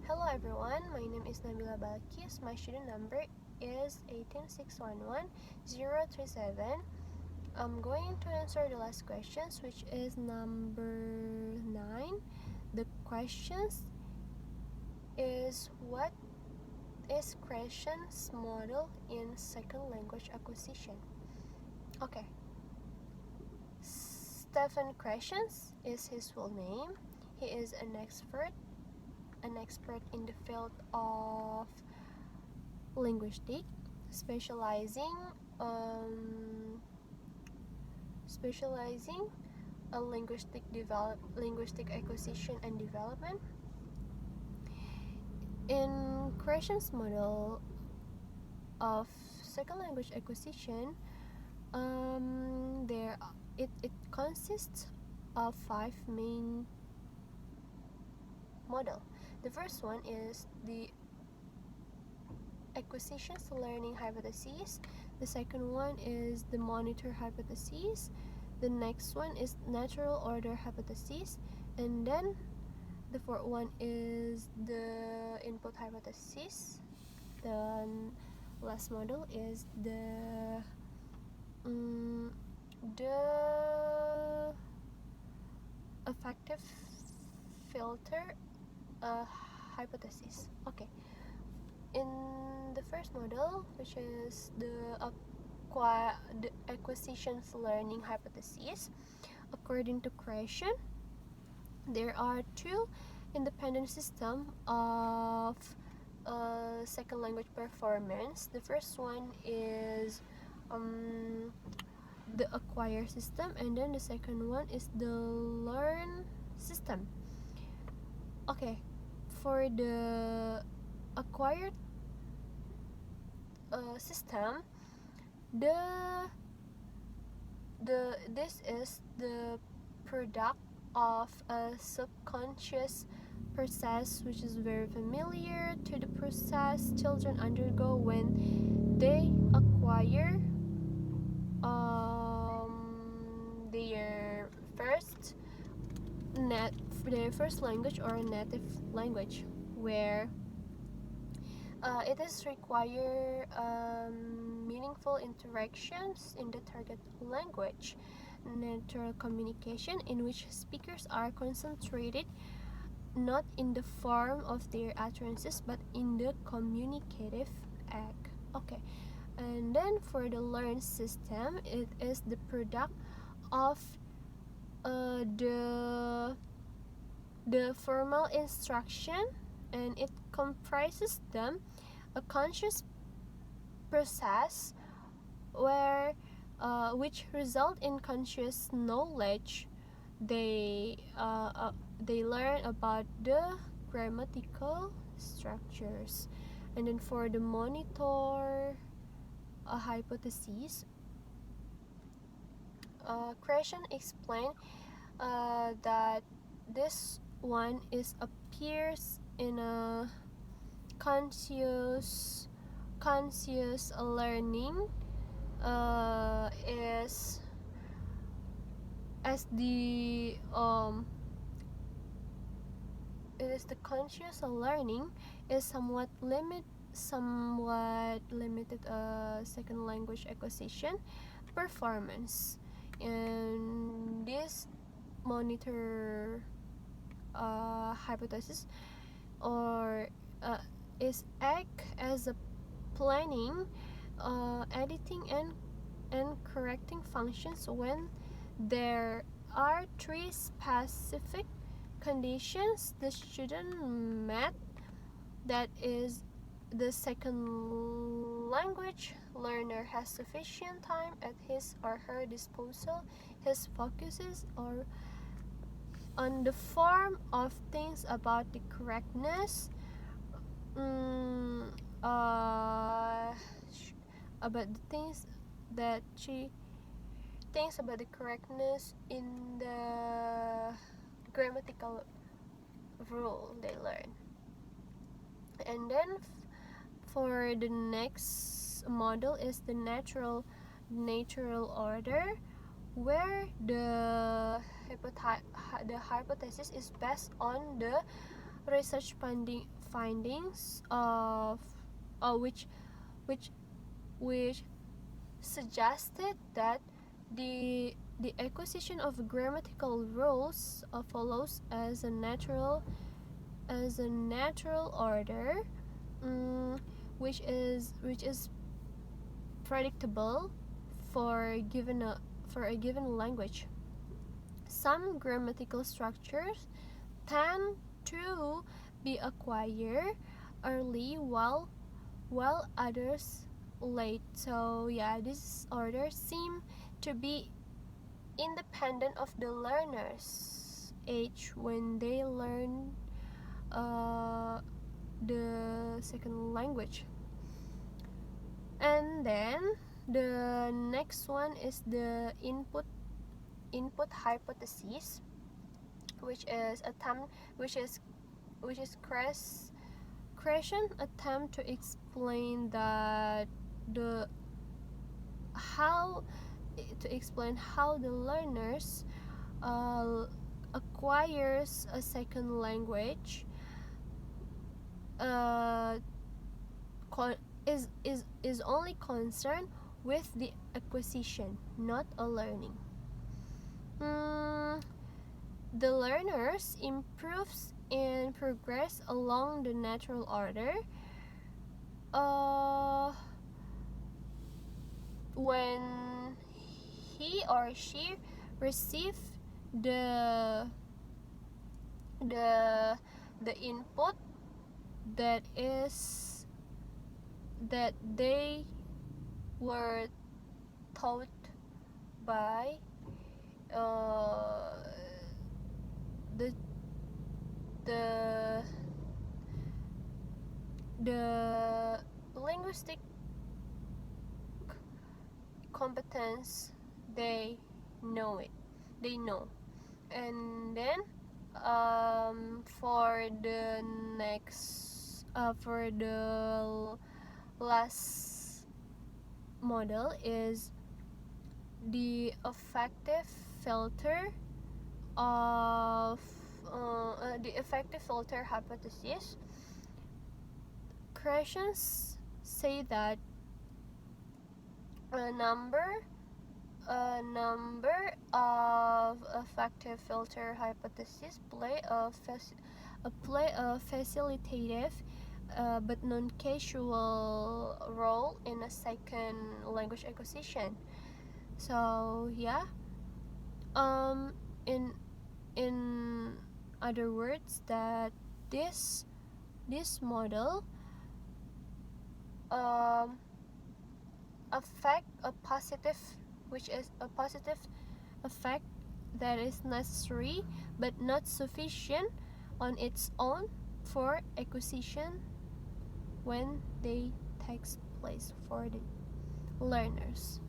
Hello everyone, my name is Nabila Balqish. My student number is 18611-037. I'm going to answer the last questions, which is number 9. The questions is, what is Crescent's model in second language acquisition? Okay. Stephen Crescent is his full name. He is an expert in the field of linguistic, specializing a linguistic acquisition and development. In Crescent's model of second language acquisition, it consists of 5 main model. The first one is the acquisitions learning hypothesis. The second one is the monitor hypothesis. The next one is natural order hypothesis, and then the fourth one is the input hypothesis. The last model is the effective filter hypothesis. Okay. In the first model, which is the acquisitions learning hypothesis, according to Crescent, there are 2 independent systems of second language performance. The first one is the acquire system, and then the second one is the learn system. Okay, for the acquired system, this is the product of a subconscious process, which is very familiar to the process children undergo when they acquire their first language or native language, where it is require meaningful interactions in the target language, natural communication in which speakers are concentrated not in the form of their utterances but in the communicative act. Okay, and then for the learn system, it is the product of the formal instruction, and it comprises them a conscious process where which result in conscious knowledge. They learn about the grammatical structures. And then for the monitor hypothesis, Crescent explained that this one appears in a conscious learning is as the it is the conscious learning is somewhat limited second language acquisition performance. And this monitor hypothesis or is act as a planning, editing and correcting functions when there are 3 specific conditions the student met. That is, the second language learner has sufficient time at his or her disposal. His focuses are on the form of things about the correctness, about the things that she thinks about the correctness in the grammatical rule they learn. And then for the next model is the natural order, where the hypothesis is based on the research findings of which which which suggested that the acquisition of grammatical rules follows as a natural order, which is predictable for a given language. Some grammatical structures tend to be acquired early while others late. So yeah, these orders seem to be independent of the learner's age when they learn the second language. And then the next one is the input hypothesis, which is Christian attempt to explain that the how the learners acquires a second language uh, is only concerned with the acquisition, not a learning. The learners improves and progress along the natural order when he or she receive the the input that they were taught by the the the linguistic competence they know. And then for the next for the last model is the effective filter of the effective filter hypothesis. Christians say that a number of effective filter hypotheses play a facilitative but non-casual role in a second language acquisition. So yeah, in other words, that this model affect a positive, which is a positive effect that is necessary but not sufficient on its own for acquisition when they takes place for the learners.